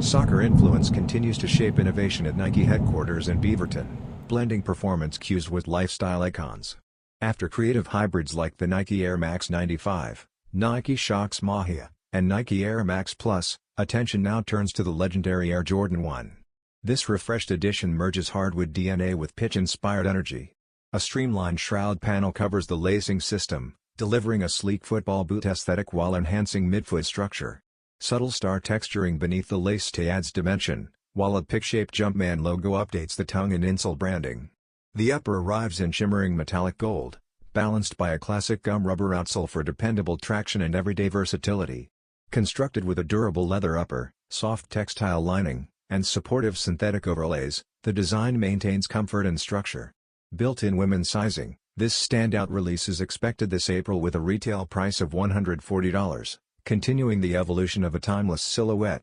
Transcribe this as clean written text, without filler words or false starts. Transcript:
Soccer influence continues to shape innovation at Nike headquarters in Beaverton, blending performance cues with lifestyle icons. After creative hybrids like the Nike Air Max 95, Nike Shox Magia, and Nike Air Max Plus, attention now turns to the legendary Air Jordan 1. This refreshed edition merges hardwood DNA with pitch-inspired energy. A streamlined shroud panel covers the lacing system, delivering a sleek football boot aesthetic while enhancing midfoot structure. Subtle star texturing beneath the lacestay adds dimension, while a pick-shaped Jumpman logo updates the tongue and insole branding. The upper arrives in shimmering metallic gold, balanced by a classic gum rubber outsole for dependable traction and everyday versatility. Constructed with a durable leather upper, soft textile lining, and supportive synthetic overlays, the design maintains comfort and structure. Built-in women's sizing, this standout release is expected this April with a retail price of $140, continuing the evolution of a timeless silhouette.